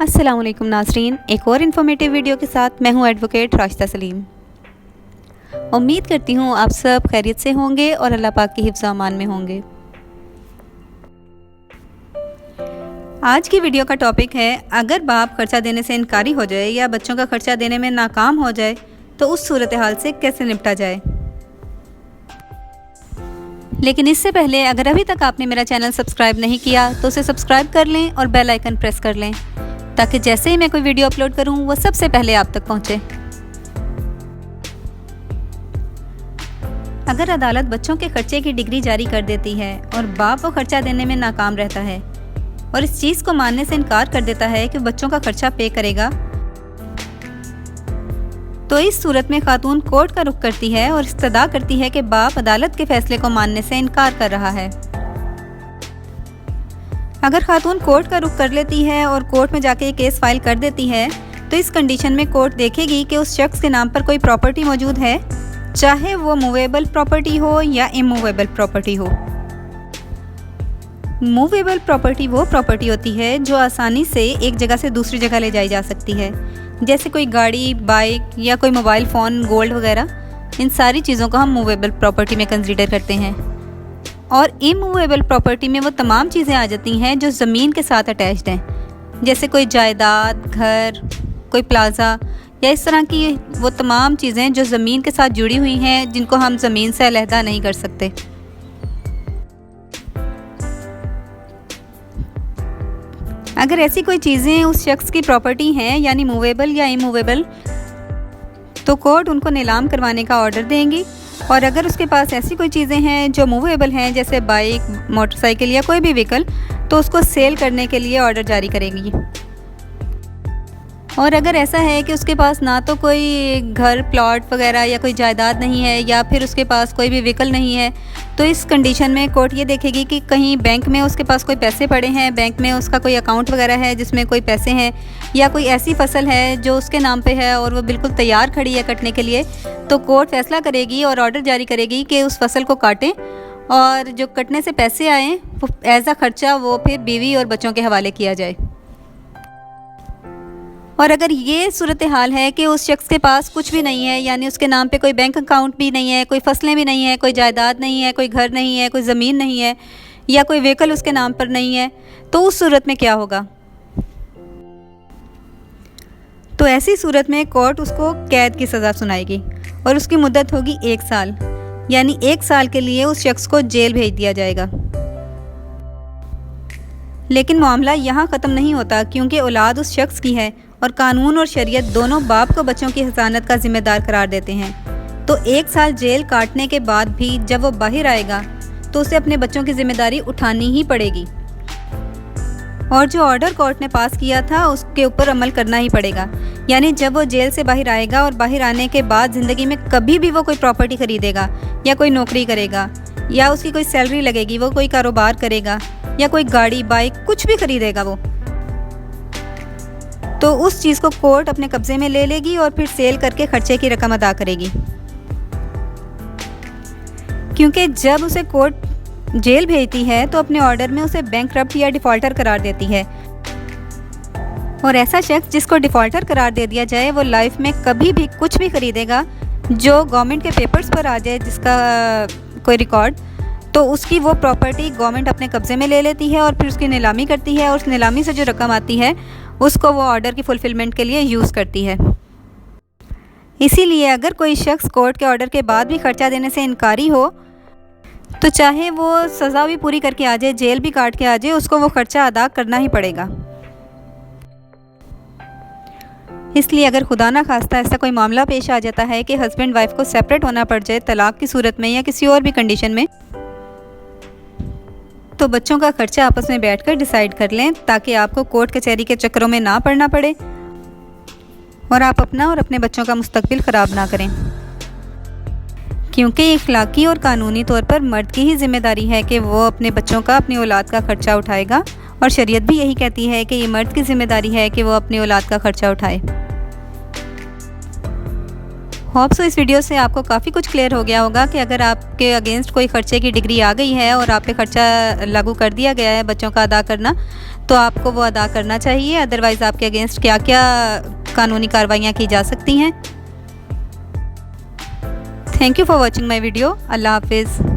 अस्सलाम वालेकुम नाज़रीन, एक और इन्फॉर्मेटिव वीडियो के साथ मैं हूं एडवोकेट राशिदा सलीम। उम्मीद करती हूं आप सब खैरियत से होंगे और अल्लाह पाक की हिफ्ज़ अमान में होंगे। आज की वीडियो का टॉपिक है, अगर बाप खर्चा देने से इनकारी हो जाए या बच्चों का खर्चा देने में नाकाम हो जाए तो उस सूरत हाल से कैसे निपटा जाए। लेकिन इससे पहले अगर अभी तक आपने मेरा चैनल सब्सक्राइब नहीं किया तो उसे सब्सक्राइब कर लें और बेल आइकन प्रेस कर लें ताकि जैसे ही मैं कोई वीडियो अपलोड करूं वो सबसे पहले आप तक पहुंचे। अगर अदालत बच्चों के खर्चे की डिग्री जारी कर देती है और बाप वो खर्चा देने में नाकाम रहता है और इस चीज़ को मानने से इनकार कर देता है कि बच्चों का खर्चा पे करेगा, तो इस सूरत में खातून कोर्ट का रुख करती है और इस्तदा करती है कि बाप अदालत के फैसले को मानने से इनकार कर रहा है। अगर खातून कोर्ट का रुख कर लेती है और कोर्ट में जाके केस फाइल कर देती है तो इस कंडीशन में कोर्ट देखेगी कि उस शख्स के नाम पर कोई प्रॉपर्टी मौजूद है, चाहे वो मूवेबल प्रॉपर्टी हो या इमूवेबल प्रॉपर्टी हो। मूवेबल प्रॉपर्टी वो प्रॉपर्टी होती है जो आसानी से एक जगह से दूसरी जगह ले जाई जा सकती है, जैसे कोई गाड़ी, बाइक या कोई मोबाइल फ़ोन, गोल्ड वगैरह। इन सारी चीज़ों को हम मूवेबल प्रॉपर्टी में कंसीडर करते हैं। और इमूवेबल प्रॉपर्टी में वो तमाम चीज़ें आ जाती हैं जो ज़मीन के साथ अटैच्ड हैं, जैसे कोई जायदाद, घर, कोई प्लाज़ा या इस तरह की वो तमाम चीज़ें जो ज़मीन के साथ जुड़ी हुई हैं, जिनको हम ज़मीन से अलहदा नहीं कर सकते। अगर ऐसी कोई चीज़ें उस शख्स की प्रॉपर्टी हैं, यानी मूवेबल या इमूवेबल, तो कोर्ट उनको नीलाम करवाने का ऑर्डर देंगी। और अगर उसके पास ऐसी कोई चीज़ें हैं जो मूवेबल हैं, जैसे बाइक, मोटरसाइकिल या कोई भी व्हीकल, तो उसको सेल करने के लिए ऑर्डर जारी करेगी। और अगर ऐसा है कि उसके पास ना तो कोई घर, प्लॉट वगैरह या कोई जायदाद नहीं है या फिर उसके पास कोई भी व्हीकल नहीं है, तो इस कंडीशन में कोर्ट ये देखेगी कि कहीं बैंक में उसके पास कोई पैसे पड़े हैं, बैंक में उसका कोई अकाउंट वगैरह है जिसमें कोई पैसे हैं, या कोई ऐसी फसल है जो उसके नाम पे है और वो बिल्कुल तैयार खड़ी है कटने के लिए, तो कोर्ट फैसला करेगी और ऑर्डर जारी करेगी कि उस फसल को काटें और जो कटने से पैसे आएँ वो एज अ खर्चा वो फिर बीवी और बच्चों के हवाले किया जाए। और अगर ये सूरत हाल है कि उस शख्स के पास कुछ भी नहीं है, यानी उसके नाम पे कोई बैंक अकाउंट भी नहीं है, कोई फसलें भी नहीं है, कोई जायदाद नहीं है, कोई घर नहीं है, कोई ज़मीन नहीं है या कोई व्हीकल उसके नाम पर नहीं है, तो उस सूरत में क्या होगा? तो ऐसी सूरत में कोर्ट उसको कैद की सज़ा सुनाएगी और उसकी मुद्दत होगी 1 साल, यानी 1 साल के लिए उस शख्स को जेल भेज दिया जाएगा। लेकिन मामला यहाँ ख़त्म नहीं होता, क्योंकि औलाद उस शख्स की है और कानून और शरीयत दोनों बाप को बच्चों की हिफाजत का जिम्मेदार करार देते हैं। तो 1 साल जेल काटने के बाद भी जब वो बाहर आएगा तो उसे अपने बच्चों की जिम्मेदारी उठानी ही पड़ेगी और जो ऑर्डर कोर्ट ने पास किया था उसके ऊपर अमल करना ही पड़ेगा। यानी जब वो जेल से बाहर आएगा और बाहर आने के बाद ज़िंदगी में कभी भी वो कोई प्रॉपर्टी खरीदेगा या कोई नौकरी करेगा या उसकी कोई सैलरी लगेगी, वो कोई कारोबार करेगा या कोई गाड़ी, बाइक, कुछ भी खरीदेगा वो, तो उस चीज़ को कोर्ट अपने कब्जे में ले लेगी और फिर सेल करके खर्चे की रकम अदा करेगी। क्योंकि जब उसे कोर्ट जेल भेजती है तो अपने ऑर्डर में उसे बैंकरप्ट या डिफ़ॉल्टर करार देती है। और ऐसा शख्स जिसको डिफ़ॉल्टर करार दे दिया जाए वो लाइफ में कभी भी कुछ भी खरीदेगा जो गवर्नमेंट के पेपर्स पर आ जाए, जिसका कोई रिकॉर्ड, तो उसकी वो प्रॉपर्टी गवर्नमेंट अपने कब्जे में ले लेती है और फिर उसकी नीलामी करती है और उस नीलामी से जो रकम आती है उसको वो ऑर्डर की फुलफिलमेंट के लिए यूज़ करती है। इसीलिए अगर कोई शख्स कोर्ट के ऑर्डर के बाद भी खर्चा देने से इनकारी हो तो चाहे वो सज़ा भी पूरी करके आ जाए, जेल भी काट के आ जाए, उसको वो खर्चा अदा करना ही पड़ेगा। इसलिए अगर खुदा ना खास्ता ऐसा कोई मामला पेश आ जाता है कि हस्बैंड वाइफ को सेपरेट होना पड़ जाए तलाक की सूरत में या किसी और भी कंडीशन में, तो बच्चों का खर्चा आपस में बैठकर डिसाइड कर लें ताकि आपको कोर्ट कचहरी के चक्करों में ना पड़ना पड़े और आप अपना और अपने बच्चों का मुस्तकबिल ख़राब ना करें। क्योंकि इखलाकी और कानूनी तौर पर मर्द की ही जिम्मेदारी है कि वो अपने बच्चों का, अपनी औलाद का खर्चा उठाएगा और शरीयत भी यही कहती है कि ये मर्द की जिम्मेदारी है कि वो अपनी औलाद का खर्चा उठाए। होप सो इस वीडियो से आपको काफ़ी कुछ क्लियर हो गया होगा कि अगर आपके अगेंस्ट कोई खर्चे की डिग्री आ गई है और आप पे खर्चा लागू कर दिया गया है बच्चों का अदा करना, तो आपको वो अदा करना चाहिए। अदरवाइज़ आपके अगेंस्ट क्या क्या कानूनी कार्रवाइयाँ की जा सकती हैं। Thank you for watching my video. अल्लाह हाफिज़।